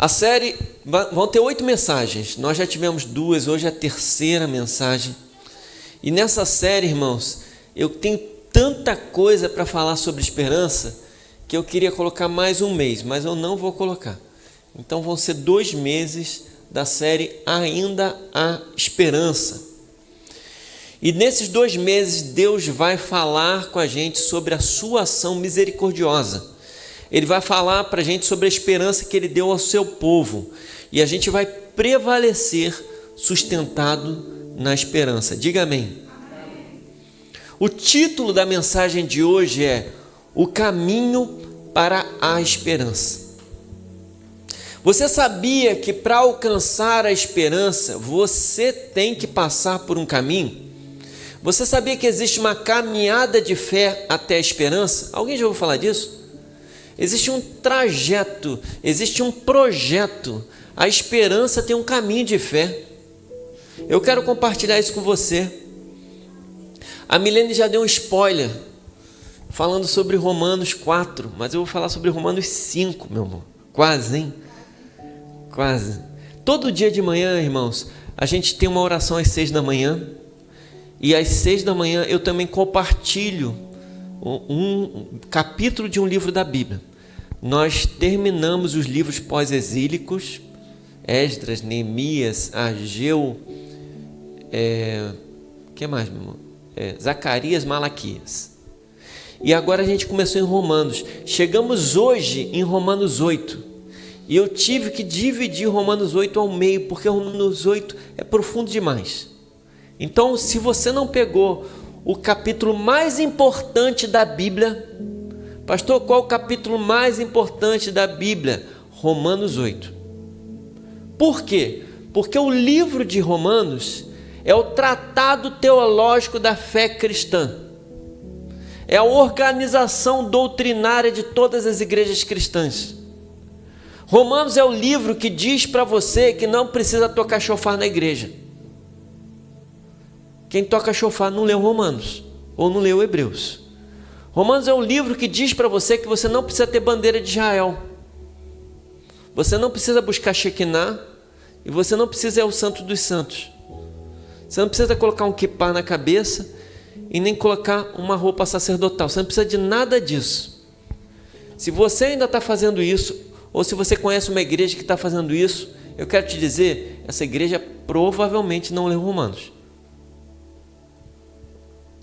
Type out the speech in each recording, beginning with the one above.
A série, vão ter 8 mensagens, nós já tivemos 2, hoje é a terceira mensagem. E nessa série, irmãos, eu tenho tanta coisa para falar sobre esperança, que eu queria colocar mais um mês, mas eu não vou colocar. Então vão ser 2 meses da série Ainda há Esperança. E nesses 2 meses Deus vai falar com a gente sobre a sua ação misericordiosa. Ele vai falar para a gente sobre a esperança que Ele deu ao seu povo. E a gente vai prevalecer sustentado na esperança. Diga amém. O título da mensagem de hoje é O Caminho para a Esperança. Você sabia que para alcançar a esperança, você tem que passar por um caminho? Você sabia que existe uma caminhada de fé até a esperança? Alguém já ouviu falar disso? Existe um trajeto, existe um projeto. A esperança tem um caminho de fé. Eu quero compartilhar isso com você. A Milene já deu um spoiler, falando sobre Romanos 4, mas eu vou falar sobre Romanos 5, meu amor. Quase, hein? Quase. Todo dia de manhã, irmãos, a gente tem uma oração às 6 da manhã. E às 6 da manhã eu também compartilho um capítulo de um livro da Bíblia. Nós terminamos os livros pós-exílicos, Esdras, Neemias, Ageu, que mais, meu irmão? Zacarias, Malaquias. E agora a gente começou em Romanos. Chegamos hoje em Romanos 8. E eu tive que dividir Romanos 8 ao meio, porque Romanos 8 é profundo demais. Então, se você não pegou o capítulo mais importante da Bíblia, pastor, qual o capítulo mais importante da Bíblia? Romanos 8. Por quê? Porque o livro de Romanos é o tratado teológico da fé cristã. É a organização doutrinária de todas as igrejas cristãs. Romanos é o livro que diz para você que não precisa tocar chofar na igreja. Quem toca chofar não leu Romanos, ou não leu Hebreus. Romanos é um livro que diz para você que você não precisa ter bandeira de Israel. Você não precisa buscar Shekinah, e você não precisa ir ao Santo dos Santos. Você não precisa colocar um kippah na cabeça, e nem colocar uma roupa sacerdotal. Você não precisa de nada disso. Se você ainda está fazendo isso, ou se você conhece uma igreja que está fazendo isso, eu quero te dizer, essa igreja provavelmente não leu Romanos.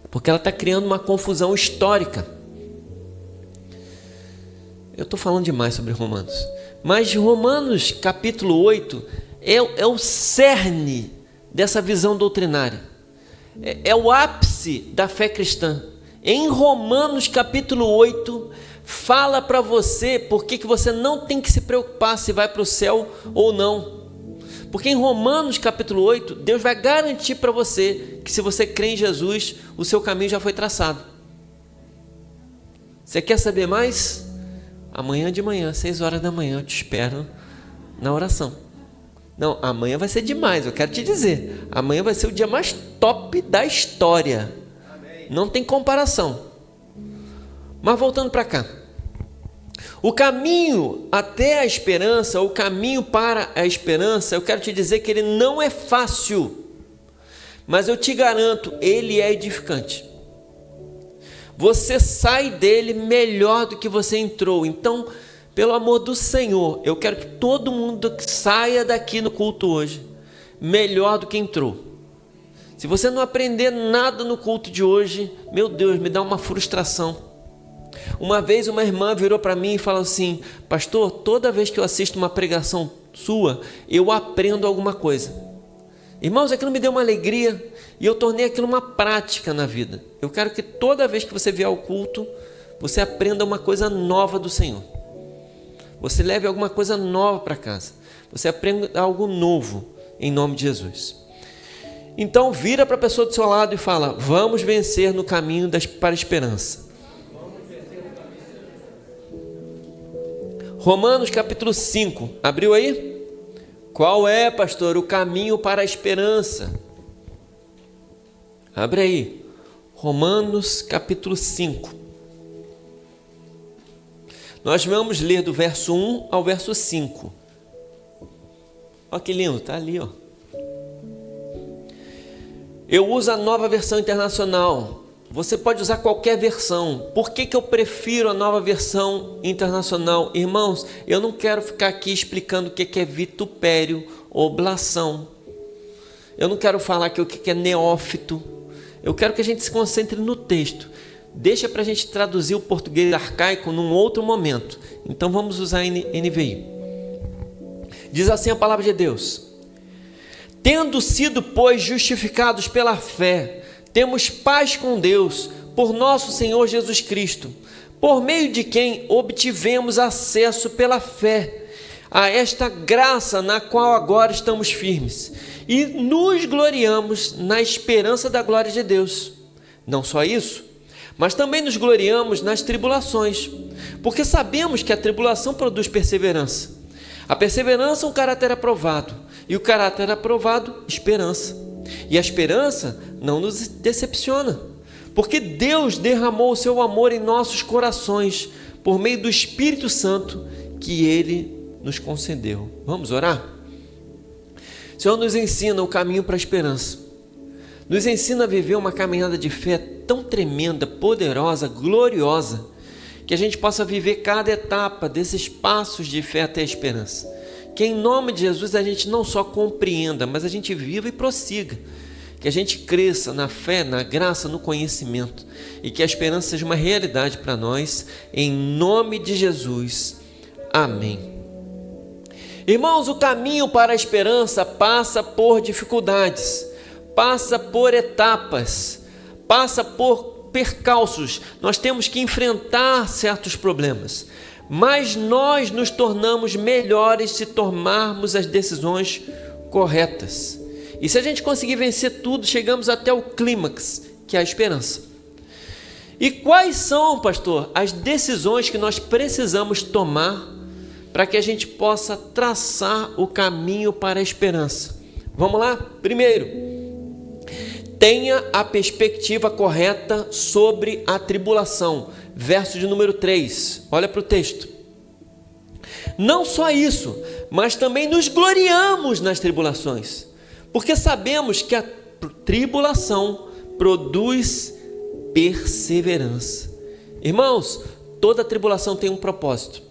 Porque ela está criando uma confusão histórica. Eu estou falando demais sobre Romanos. Mas Romanos capítulo 8 é o cerne dessa visão doutrinária. É o ápice da fé cristã. Em Romanos capítulo 8, fala para você por que você não tem que se preocupar se vai para o céu ou não. Porque em Romanos capítulo 8, Deus vai garantir para você que se você crê em Jesus, o seu caminho já foi traçado. Você quer saber mais? Amanhã de manhã, 6 horas da manhã, eu te espero na oração. Não, amanhã vai ser demais, eu quero te dizer. Amanhã vai ser o dia mais top da história. Não tem comparação. Mas voltando para cá. O caminho até a esperança, o caminho para a esperança, eu quero te dizer que ele não é fácil, mas eu te garanto, ele é edificante. Você sai dele melhor do que você entrou. Então, pelo amor do Senhor, eu quero que todo mundo saia daqui no culto hoje melhor do que entrou. Se você não aprender nada no culto de hoje, meu Deus, me dá uma frustração. Uma vez uma irmã virou para mim e falou assim: pastor, toda vez que eu assisto uma pregação sua, eu aprendo alguma coisa. Irmãos, aquilo me deu uma alegria e eu tornei aquilo uma prática na vida. Eu quero que toda vez que você vier ao culto, você aprenda uma coisa nova do Senhor. Você leve alguma coisa nova para casa. Você aprenda algo novo em nome de Jesus. Então vira para a pessoa do seu lado e fala: vamos vencer no caminho para a esperança. Romanos capítulo 5, abriu aí? Qual é, pastor, o caminho para a esperança? Abre aí, Romanos capítulo 5. Nós vamos ler do verso 1 ao verso 5. Olha que lindo, está ali, ó. Eu uso a Nova Versão Internacional. Você pode usar qualquer versão. Por que eu prefiro a Nova Versão Internacional? Irmãos, eu não quero ficar aqui explicando o que é vitupério, oblação. Eu não quero falar aqui o que é neófito. Eu quero que a gente se concentre no texto. Deixa para a gente traduzir o português arcaico num outro momento. Então vamos usar NVI. Diz assim a palavra de Deus: tendo sido, pois, justificados pela fé, temos paz com Deus, por nosso Senhor Jesus Cristo, por meio de quem obtivemos acesso pela fé a esta graça na qual agora estamos firmes, e nos gloriamos na esperança da glória de Deus. Não só isso, mas também nos gloriamos nas tribulações, porque sabemos que a tribulação produz perseverança. A perseverança é um caráter aprovado, e o caráter aprovado, esperança. E a esperança não nos decepciona, porque Deus derramou o seu amor em nossos corações, por meio do Espírito Santo que Ele nos concedeu. Vamos orar? O Senhor nos ensina o caminho para a esperança. Nos ensina a viver uma caminhada de fé tão tremenda, poderosa, gloriosa, que a gente possa viver cada etapa desses passos de fé até a esperança. Que em nome de Jesus a gente não só compreenda, mas a gente viva e prossiga. Que a gente cresça na fé, na graça, no conhecimento. E que a esperança seja uma realidade para nós, em nome de Jesus. Amém. Irmãos, o caminho para a esperança passa por dificuldades, passa por etapas, passa por percalços. Nós temos que enfrentar certos problemas, mas nós nos tornamos melhores se tomarmos as decisões corretas. E se a gente conseguir vencer tudo, chegamos até o clímax, que é a esperança. E quais são, pastor, as decisões que nós precisamos tomar para que a gente possa traçar o caminho para a esperança? Vamos lá? Primeiro, tenha a perspectiva correta sobre a tribulação. Verso de número 3, olha para o texto. Não só isso, mas também nos gloriamos nas tribulações, porque sabemos que a tribulação produz perseverança. Irmãos, toda tribulação tem um propósito.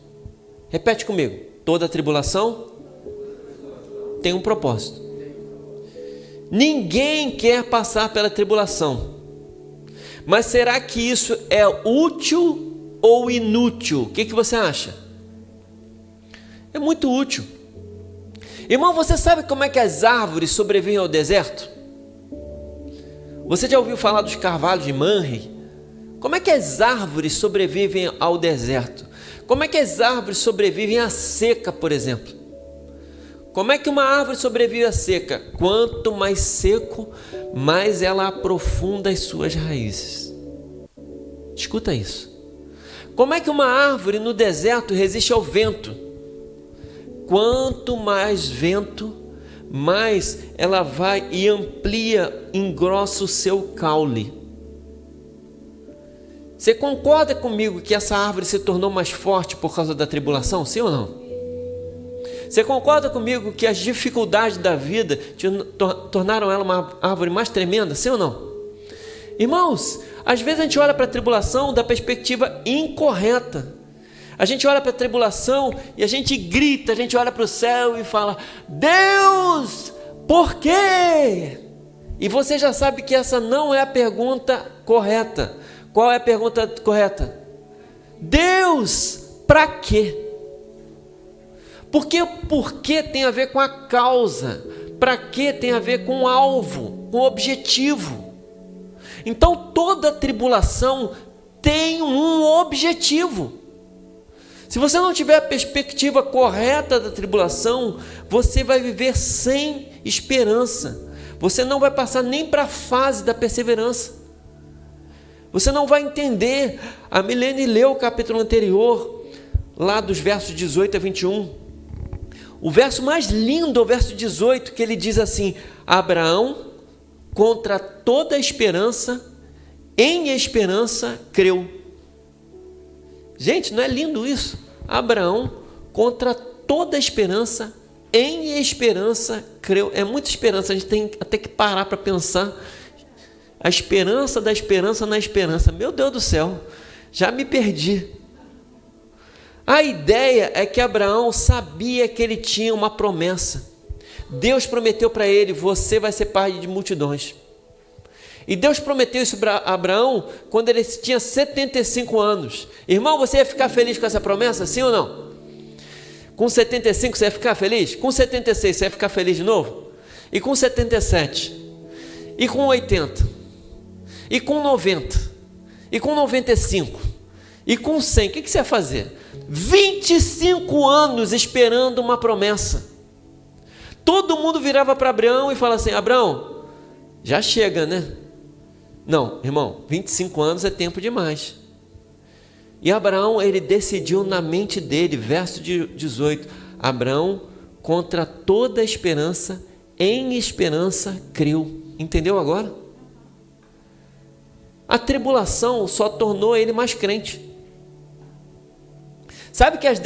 Repete comigo: toda tribulação tem um propósito. Ninguém quer passar pela tribulação. Mas será que isso é útil ou inútil? O que você acha? É muito útil. Irmão, você sabe como é que as árvores sobrevivem ao deserto? Você já ouviu falar dos carvalhos de Manre? Como é que as árvores sobrevivem ao deserto? Como é que as árvores sobrevivem à seca, por exemplo? Como é que uma árvore sobrevive à seca? Quanto mais seco, mais ela aprofunda as suas raízes. Escuta isso. Como é que uma árvore no deserto resiste ao vento? Quanto mais vento, mais ela vai e amplia, engrossa o seu caule. Você concorda comigo que essa árvore se tornou mais forte por causa da tribulação? Sim ou não? Você concorda comigo que as dificuldades da vida tornaram ela uma árvore mais tremenda? Sim ou não? Irmãos, às vezes a gente olha para a tribulação da perspectiva incorreta. A gente olha para a tribulação e a gente grita, a gente olha para o céu e fala: Deus, por quê? E você já sabe que essa não é a pergunta correta. Qual é a pergunta correta? Deus, para quê? Porque por que tem a ver com a causa, para que tem a ver com o alvo, com o objetivo. Então toda tribulação tem um objetivo. Se você não tiver a perspectiva correta da tribulação, você vai viver sem esperança. Você não vai passar nem para a fase da perseverança. Você não vai entender. A Milene leu o capítulo anterior, lá dos versos 18 a 21. O verso mais lindo é o verso 18, que ele diz assim: Abraão, contra toda esperança, em esperança creu. Gente, não é lindo isso? Abraão, contra toda esperança, em esperança creu. É muita esperança, a gente tem até que parar para pensar. A esperança da esperança na esperança. Meu Deus do céu, já me perdi. A ideia é que Abraão sabia que ele tinha uma promessa. Deus prometeu para ele: você vai ser pai de multidões. E Deus prometeu isso para Abraão quando ele tinha 75 anos. Irmão, você ia ficar feliz com essa promessa, sim ou não? Com 75 você ia ficar feliz? Com 76 você ia ficar feliz de novo? E com 77? E com 80? E com 90? E com 95? E com 100? O que você ia fazer? 25 anos esperando uma promessa. Todo mundo virava para Abraão e falava assim: Abraão, já chega, né? Não, irmão, 25 anos é tempo demais. E Abraão, ele decidiu na mente dele, verso 18, Abraão, contra toda esperança, em esperança creu. Entendeu agora? A tribulação só tornou ele mais crente. Sabe que às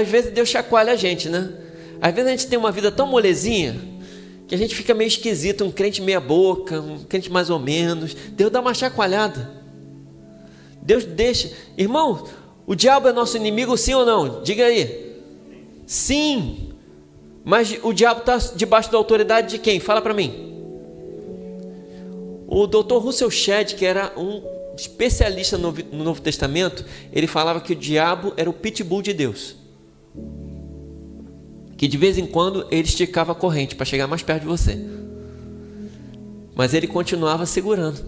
vezes Deus chacoalha a gente, né? Às vezes a gente tem uma vida tão molezinha que a gente fica meio esquisito, um crente meia boca, um crente mais ou menos. Deus dá uma chacoalhada. Deus deixa. Irmão, o diabo é nosso inimigo, sim ou não? Diga aí. Sim. Mas o diabo está debaixo da autoridade de quem? Fala para mim. O Dr. Russell Shedd, que era um especialista no Novo Testamento, ele falava que o diabo era o pitbull de Deus, que de vez em quando ele esticava a corrente para chegar mais perto de você, mas ele continuava segurando.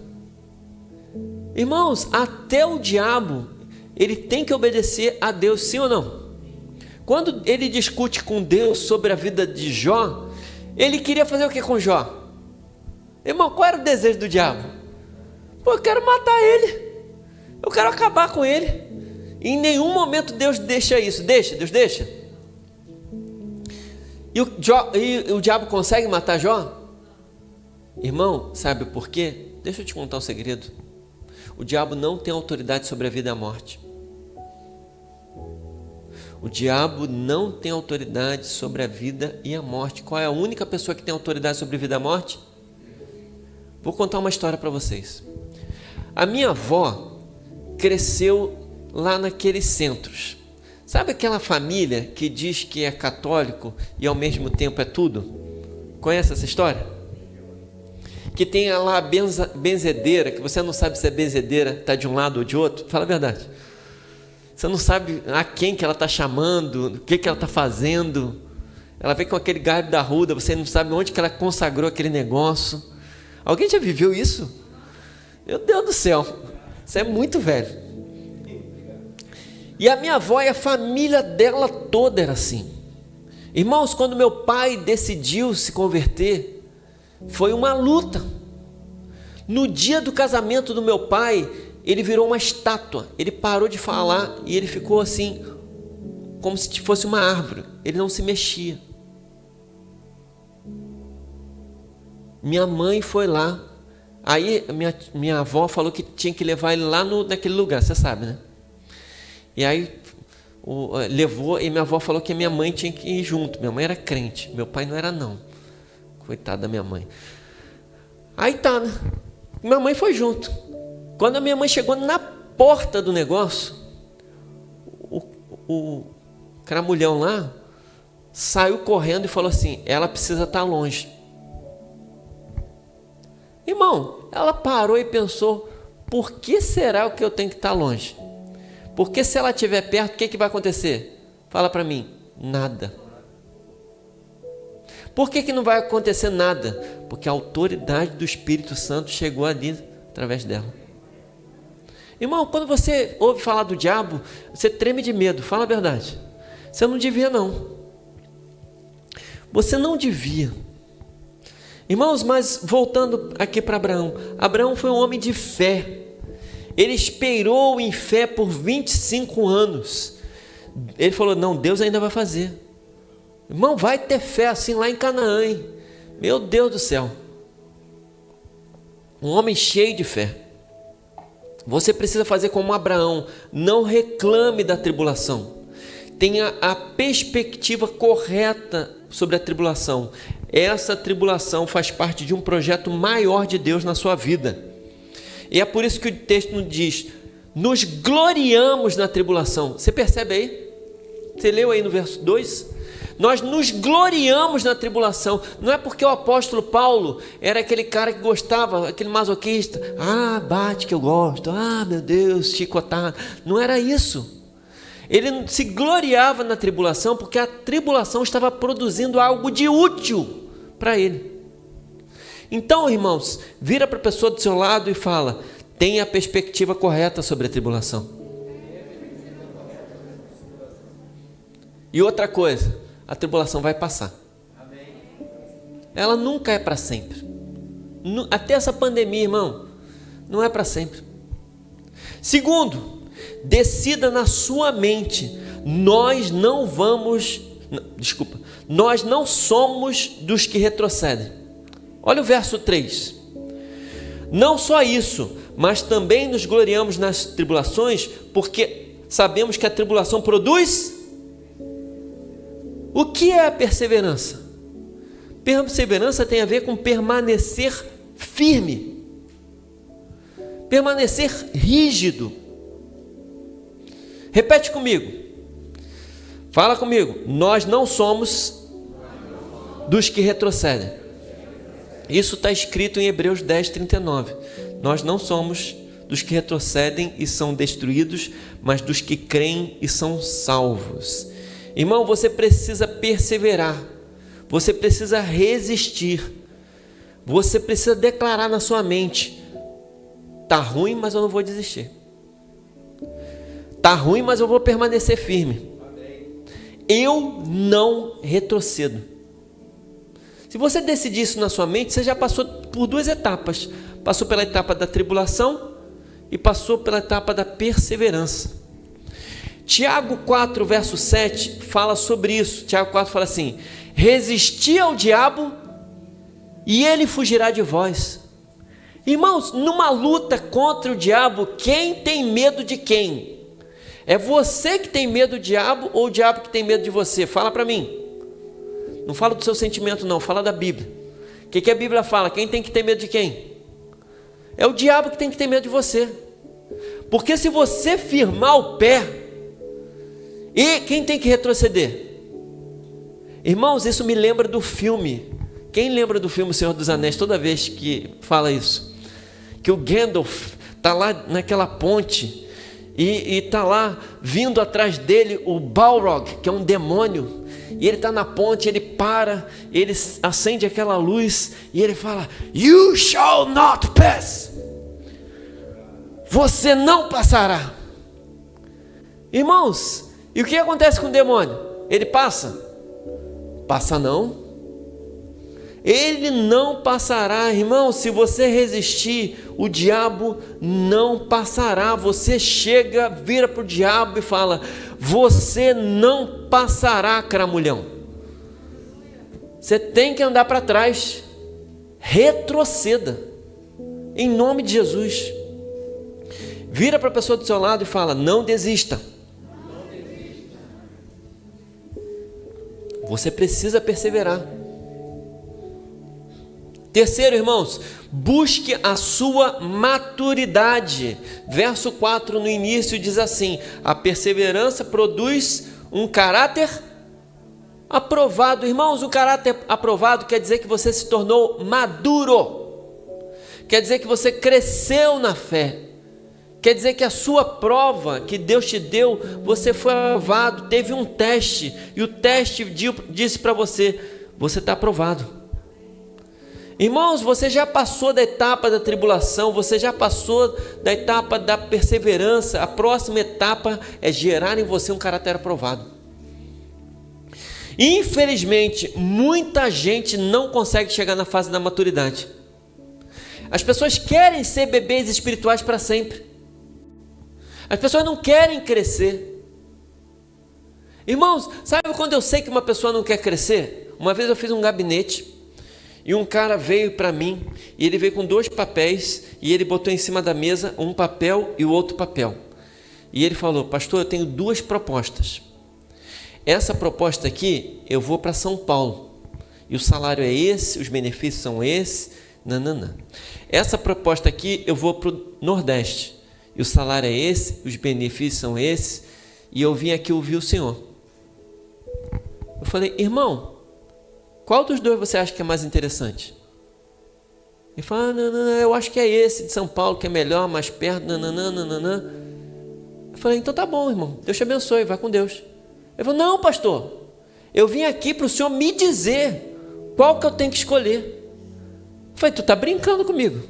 Irmãos, até o diabo, ele tem que obedecer a Deus, sim ou não? Quando ele discute com Deus sobre a vida de Jó, ele queria fazer o que com Jó? Irmão, qual era o desejo do diabo? Pô, eu quero matar ele, eu quero acabar com ele. E em nenhum momento Deus deixa isso. Deus deixa. E o diabo consegue matar Jó? Irmão, sabe por quê? Deixa eu te contar um segredo. O diabo não tem autoridade sobre a vida e a morte. O diabo não tem autoridade sobre a vida e a morte. Qual é a única pessoa que tem autoridade sobre a vida e a morte? Vou contar uma história para vocês. A minha avó cresceu lá naqueles centros. Sabe aquela família que diz que é católico e ao mesmo tempo é tudo? Conhece essa história? Que tem lá a benzedeira, que você não sabe se a benzedeira está de um lado ou de outro. Fala a verdade. Você não sabe a quem que ela está chamando, o que ela está fazendo. Ela vem com aquele galho da arruda, você não sabe onde que ela consagrou aquele negócio. Alguém já viveu isso? Meu Deus do céu, isso é muito velho. E a minha avó e a família dela toda era assim. Irmãos, quando meu pai decidiu se converter, foi uma luta. No dia do casamento do meu pai, ele virou uma estátua. Ele parou de falar e ele ficou assim, como se fosse uma árvore. Ele não se mexia. Minha mãe foi lá. Aí minha avó falou que tinha que levar ele lá naquele lugar, você sabe, né? E aí levou, e minha avó falou que a minha mãe tinha que ir junto. Minha mãe era crente, meu pai não era não. Coitada da minha mãe. Aí tá, né? Minha mãe foi junto. Quando a minha mãe chegou na porta do negócio, o cramulhão lá saiu correndo e falou assim: ela precisa estar longe. Irmão, ela parou e pensou: por que será que eu tenho que estar longe? Porque se ela estiver perto, o que vai acontecer? Fala para mim. Nada. Por que não vai acontecer nada? Porque a autoridade do Espírito Santo chegou ali através dela. Irmão, quando você ouve falar do diabo, você treme de medo, fala a verdade. Você não devia não. Você não devia. Irmãos, mas voltando aqui para Abraão. Abraão foi um homem de fé. Ele esperou em fé por 25 anos. Ele falou: não, Deus ainda vai fazer. Irmão, vai ter fé assim lá em Canaã, hein? Meu Deus do céu. Um homem cheio de fé. Você precisa fazer como Abraão. Não reclame da tribulação. tenha a perspectiva correta sobre a tribulação. Essa tribulação faz parte de um projeto maior de Deus na sua vida. E é por isso que o texto nos diz: nos gloriamos na tribulação. Você percebe aí? Você leu aí no verso 2? Nós nos gloriamos na tribulação. Não é porque o apóstolo Paulo era aquele cara que gostava, aquele masoquista. Ah, bate que eu gosto. Ah, meu Deus, chicotado. Não era isso. Ele se gloriava na tribulação porque a tribulação estava produzindo algo de útil para ele. Então, irmãos, vira para a pessoa do seu lado e fala: tenha a perspectiva correta sobre a tribulação. E outra coisa, a tribulação vai passar. Ela nunca é para sempre. Até essa pandemia, irmão, não é para sempre. Segundo, decida na sua mente: nós não somos dos que retrocedem. Olha o verso 3. Não só isso, mas também nos gloriamos nas tribulações, porque sabemos que a tribulação produz. O que é a perseverança? Perseverança tem a ver com permanecer firme, permanecer rígido. Repete comigo. Fala comigo. Nós não somos dos que retrocedem. Isso está escrito em Hebreus 10:39. Nós não somos dos que retrocedem e são destruídos, mas dos que creem e são salvos. Irmão, você precisa perseverar, você precisa resistir, você precisa declarar na sua mente: tá ruim, mas eu não vou desistir. Tá ruim, mas eu vou permanecer firme. Eu não retrocedo. Se você decidir isso na sua mente, você já passou por duas etapas. Passou pela etapa da tribulação e passou pela etapa da perseverança. Tiago 4, verso 7, fala sobre isso. Tiago 4 fala assim: resisti ao diabo e ele fugirá de vós. Irmãos, numa luta contra o diabo, quem tem medo de quem? É você que tem medo do diabo ou o diabo que tem medo de você? Fala para mim. Não fala do seu sentimento não, fala da Bíblia. O que a Bíblia fala? Quem tem que ter medo de quem? É o diabo que tem que ter medo de você. Porque se você firmar o pé, e quem tem que retroceder? Irmãos, isso me lembra do filme. Quem lembra do filme O Senhor dos Anéis? Toda vez que fala isso, que o Gandalf está lá naquela ponte e está lá vindo atrás dele o Balrog, que é um demônio, e ele está na ponte, ele para, ele acende aquela luz e ele fala: you shall not pass. Você não passará. Irmãos, e o que acontece com o demônio? Ele passa? Passa não. Ele não passará, irmão. Se você resistir, o diabo não passará. Você chega, vira para o diabo e fala: você não passará, cramulhão. Você tem que andar para trás. Retroceda, em nome de Jesus. Vira para a pessoa do seu lado e fala: não desista. Você precisa perseverar. Terceiro, irmãos, busque a sua maturidade. Verso 4 no início diz assim: a perseverança produz um caráter aprovado. Irmãos, o caráter aprovado quer dizer que você se tornou maduro. Quer dizer que você cresceu na fé. Quer dizer que a sua prova que Deus te deu, você foi aprovado, teve um teste, e o teste disse para você: você está aprovado. Irmãos, você já passou da etapa da tribulação, você já passou da etapa da perseverança. A próxima etapa é gerar em você um caráter aprovado. Infelizmente, muita gente não consegue chegar na fase da maturidade. As pessoas querem ser bebês espirituais para sempre. As pessoas não querem crescer. Irmãos, sabe quando eu sei que uma pessoa não quer crescer? Uma vez eu fiz um gabinete e um cara veio para mim, e ele veio com 2 papéis, e ele botou em cima da mesa um papel e o outro papel. E ele falou: pastor, eu tenho 2 propostas. essa proposta aqui, eu vou para São Paulo, e o salário é esse, os benefícios são esses, nananã. Essa proposta aqui, eu vou para o Nordeste, e o salário é esse, os benefícios são esses, e eu vim aqui ouvir o Senhor. Eu falei, irmão, qual dos dois você acha que é mais interessante? Ele falou, não, eu acho que é esse de São Paulo, que é melhor, mais perto, nananã. Eu falei, então tá bom, irmão, Deus te abençoe, vai com Deus. Ele falou, não, pastor, eu vim aqui para o senhor me dizer qual que eu tenho que escolher. Eu falei, tu tá brincando comigo?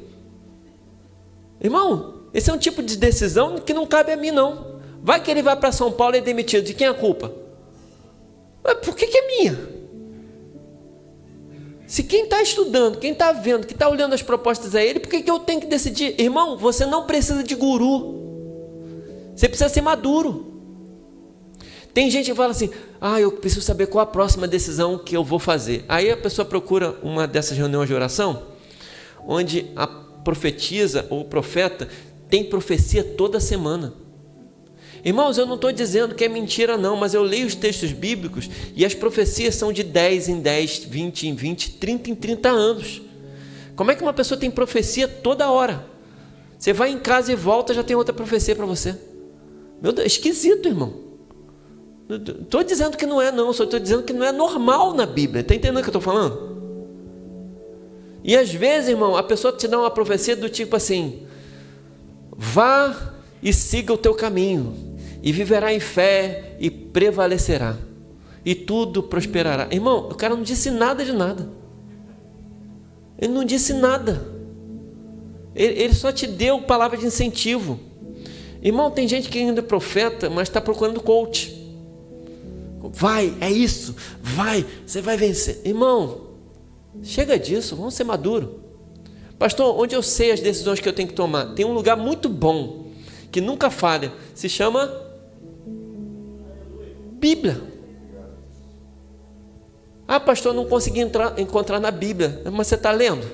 Irmão, esse é um tipo de decisão que não cabe a mim, não. Vai que ele vai para São Paulo e é demitido, de quem é a culpa? Mas por que é minha? Se quem está estudando, quem está vendo, que está olhando as propostas é ele, por que eu tenho que decidir? Irmão, você não precisa de guru. Você precisa ser maduro. Tem gente que fala assim, eu preciso saber qual a próxima decisão que eu vou fazer. Aí a pessoa procura uma dessas reuniões de oração, onde a profetisa ou o profeta tem profecia toda semana. Irmãos, eu não estou dizendo que é mentira não, mas eu leio os textos bíblicos e as profecias são de 10 em 10, 20 em 20, 30 em 30 anos. Como é que uma pessoa tem profecia toda hora? Você vai em casa e volta, já tem outra profecia para você. Meu Deus, esquisito, irmão. Estou dizendo que não é não, só estou dizendo que não é normal na Bíblia. Está entendendo o que eu estou falando? E às vezes, irmão, a pessoa te dá uma profecia do tipo assim, vá e siga o teu caminho, e viverá em fé, e prevalecerá, e tudo prosperará. Irmão, o cara não disse nada de nada. Ele não disse nada. Ele só te deu palavra de incentivo. Irmão, tem gente que ainda é profeta, mas está procurando coach. Vai, é isso, vai, você vai vencer. Irmão, chega disso, vamos ser maduro. Pastor, onde eu sei as decisões que eu tenho que tomar? Tem um lugar muito bom, que nunca falha, se chama Bíblia. Pastor, não consegui encontrar na Bíblia. Mas você está lendo?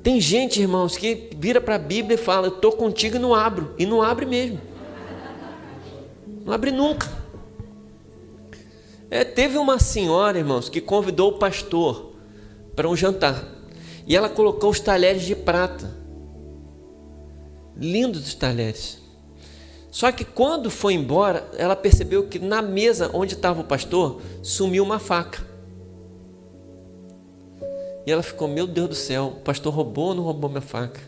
Tem gente, irmãos, que vira para a Bíblia e fala, eu estou contigo e não abro. E não abre mesmo. Não abre nunca. Teve uma senhora, irmãos, que convidou o pastor para um jantar. E ela colocou os talheres de prata. Lindos os talheres. Só que quando foi embora, ela percebeu que na mesa onde estava o pastor, sumiu uma faca. E ela ficou, meu Deus do céu, o pastor roubou ou não roubou minha faca?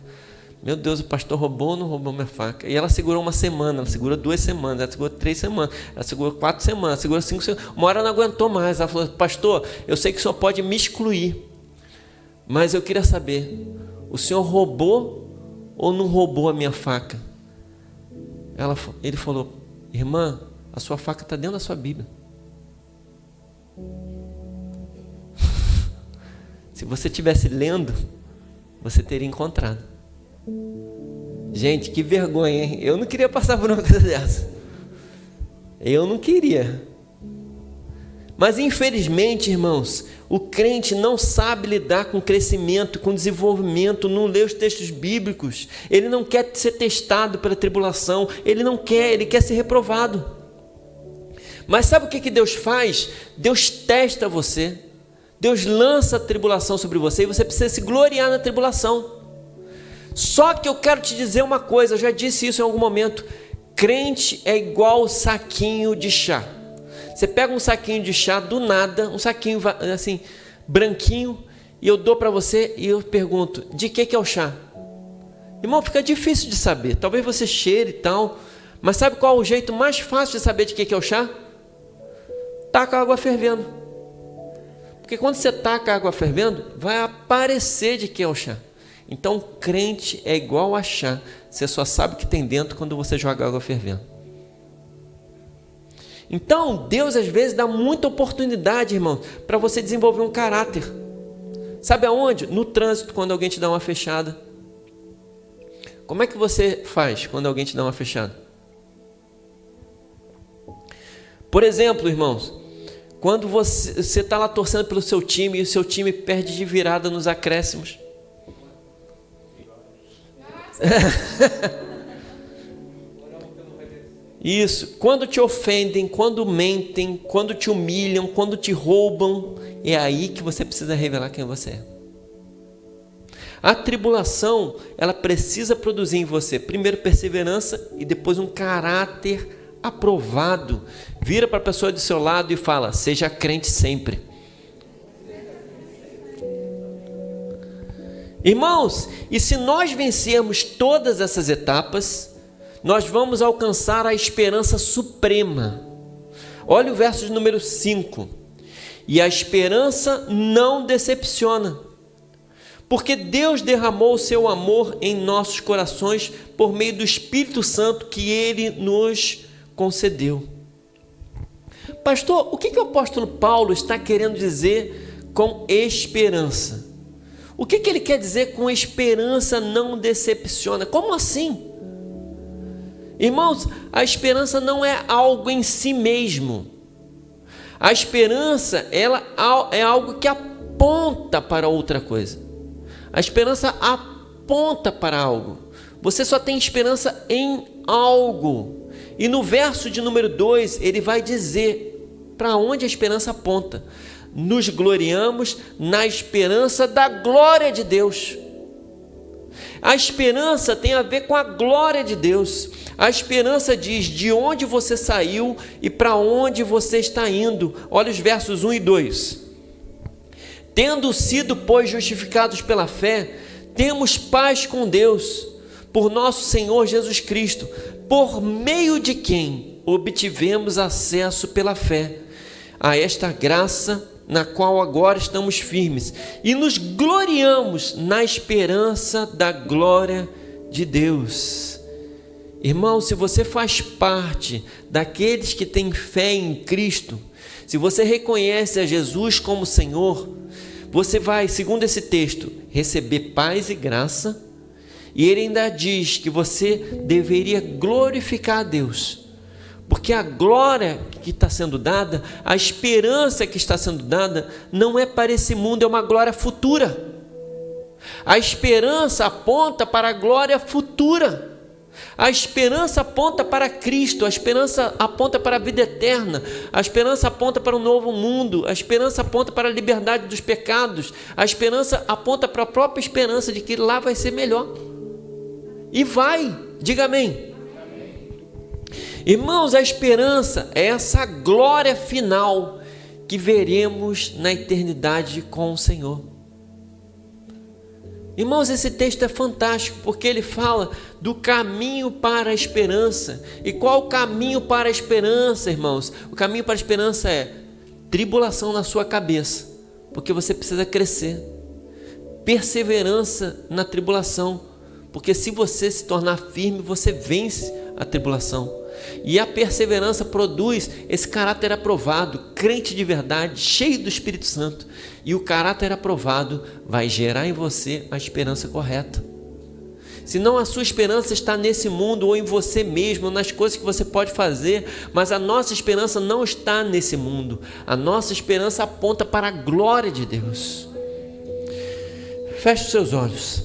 Meu Deus, o pastor roubou ou não roubou minha faca? E ela segurou uma semana, ela segurou 2 semanas, ela segurou 3 semanas, ela segurou 4 semanas, ela segurou 5 semanas. Uma hora ela não aguentou mais, ela falou, pastor, eu sei que o senhor pode me excluir, mas eu queria saber, o senhor roubou ou não roubou a minha faca? Ele falou, irmã, a sua faca está dentro da sua Bíblia. Se você estivesse lendo, você teria encontrado. Gente, que vergonha, hein? Eu não queria passar por uma coisa dessa. Eu não queria. Mas infelizmente, irmãos, o crente não sabe lidar com crescimento, com desenvolvimento, não lê os textos bíblicos. Ele não quer ser testado pela tribulação, ele quer ser reprovado. Mas sabe o que Deus faz? Deus testa você. Deus lança a tribulação sobre você e você precisa se gloriar na tribulação. Só que eu quero te dizer uma coisa, eu já disse isso em algum momento, crente é igual saquinho de chá. Você pega um saquinho de chá do nada, um saquinho assim, branquinho, e eu dou para você e eu pergunto, de que é o chá? Irmão, fica difícil de saber, talvez você cheire e tal, mas sabe qual é o jeito mais fácil de saber de que é o chá? Taca a água fervendo. Porque quando você taca a água fervendo, vai aparecer de que é o chá. Então, crente é igual a chá. Você só sabe o que tem dentro quando você joga água fervendo. Então, Deus às vezes dá muita oportunidade, irmão, para você desenvolver um caráter. Sabe aonde? No trânsito, quando alguém te dá uma fechada. Como é que você faz quando alguém te dá uma fechada? Por exemplo, irmãos, quando você está lá torcendo pelo seu time e o seu time perde de virada nos acréscimos. Isso, quando te ofendem, quando mentem, quando te humilham, quando te roubam, é aí que você precisa revelar quem você é. A tribulação, ela precisa produzir em você, primeiro perseverança e depois um caráter aprovado. Vira para a pessoa do seu lado e fala: seja crente sempre. Irmãos, e se nós vencermos todas essas etapas, nós vamos alcançar a esperança suprema. Olha o verso de número 5. E a esperança não decepciona, porque Deus derramou o seu amor em nossos corações por meio do Espírito Santo que Ele nos concedeu. Pastor, o que o apóstolo Paulo está querendo dizer com esperança? O que ele quer dizer com esperança não decepciona? Como assim? Irmãos, a esperança não é algo em si mesmo. A esperança, ela é algo que aponta para outra coisa. A esperança aponta para algo. Você só tem esperança em algo. E no verso de número 2, ele vai dizer para onde a esperança aponta. Nos gloriamos na esperança da glória de Deus. A esperança tem a ver com a glória de Deus. A esperança diz de onde você saiu e para onde você está indo. Olha os versos 1 e 2. Tendo sido, pois, justificados pela fé, temos paz com Deus, por nosso Senhor Jesus Cristo, por meio de quem obtivemos acesso pela fé a esta graça na qual agora estamos firmes e nos gloriamos na esperança da glória de Deus. Irmão, se você faz parte daqueles que têm fé em Cristo, se você reconhece a Jesus como Senhor, você vai, segundo esse texto, receber paz e graça, e ele ainda diz que você deveria glorificar a Deus, porque a glória que está sendo dada, a esperança que está sendo dada, não é para esse mundo, é uma glória futura. A esperança aponta para a glória futura. A esperança aponta para Cristo, a esperança aponta para a vida eterna, a esperança aponta para um novo mundo, a esperança aponta para a liberdade dos pecados, a esperança aponta para a própria esperança de que lá vai ser melhor. E vai, diga amém. Irmãos, a esperança é essa glória final que veremos na eternidade com o Senhor. Irmãos, esse texto é fantástico porque ele fala do caminho para a esperança. E qual o caminho para a esperança, irmãos? O caminho para a esperança é tribulação na sua cabeça, porque você precisa crescer. Perseverança na tribulação, porque se você se tornar firme, você vence a tribulação. E a perseverança produz esse caráter aprovado, crente de verdade, cheio do Espírito Santo. E o caráter aprovado vai gerar em você a esperança correta. Senão a sua esperança está nesse mundo ou em você mesmo, ou nas coisas que você pode fazer, mas a nossa esperança não está nesse mundo. A nossa esperança aponta para a glória de Deus. Feche os seus olhos.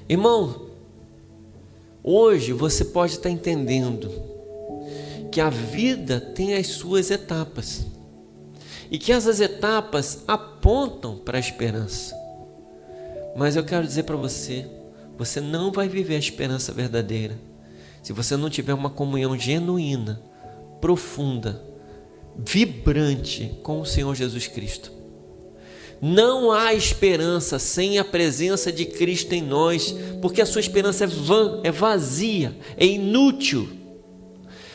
Irmão, hoje você pode estar entendendo que a vida tem as suas etapas e que essas etapas apontam para a esperança. Mas eu quero dizer para você, você não vai viver a esperança verdadeira se você não tiver uma comunhão genuína, profunda, vibrante com o Senhor Jesus Cristo. Não há esperança sem a presença de Cristo em nós, porque a sua esperança é vã, é vazia, é inútil.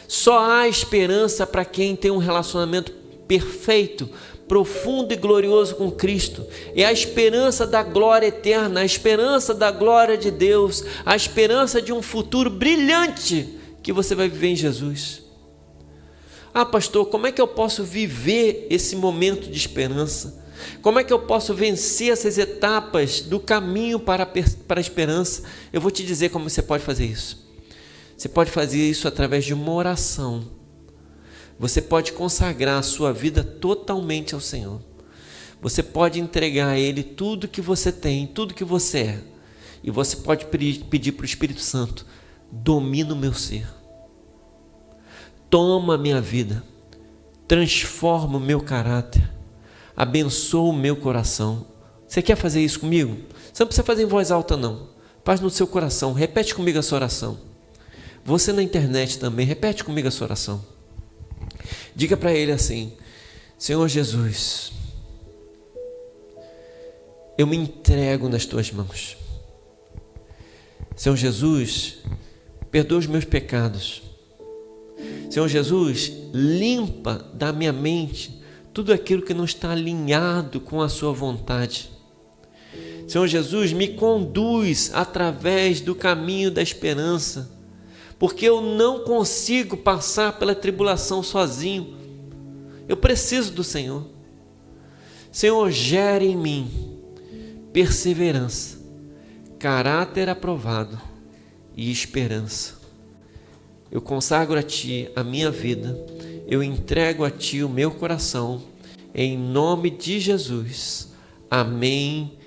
Só há esperança para quem tem um relacionamento perfeito, profundo e glorioso com Cristo. É a esperança da glória eterna, a esperança da glória de Deus, a esperança de um futuro brilhante que você vai viver em Jesus. Ah, pastor, como é que eu posso viver esse momento de esperança? Como é que eu posso vencer essas etapas do caminho para a esperança? Eu vou te dizer como você pode fazer isso. Você pode fazer isso através de uma oração. Você pode consagrar a sua vida totalmente ao Senhor. Você pode entregar a Ele tudo que você tem, tudo que você é. E você pode pedir para o Espírito Santo domina o meu ser. Toma a minha vida, transforma o meu caráter, abençoa o meu coração. Você quer fazer isso comigo? Você não precisa fazer em voz alta não, faz no seu coração, repete comigo essa oração. Você na internet também, repete comigo essa oração. Diga para ele assim: Senhor Jesus, eu me entrego nas tuas mãos. Senhor Jesus, perdoa os meus pecados. Senhor Jesus, limpa da minha mente tudo aquilo que não está alinhado com a sua vontade. Senhor Jesus, me conduz através do caminho da esperança, porque eu não consigo passar pela tribulação sozinho. Eu preciso do Senhor. Senhor, gere em mim perseverança, caráter aprovado e esperança. Eu consagro a Ti a minha vida, eu entrego a Ti o meu coração, em nome de Jesus. Amém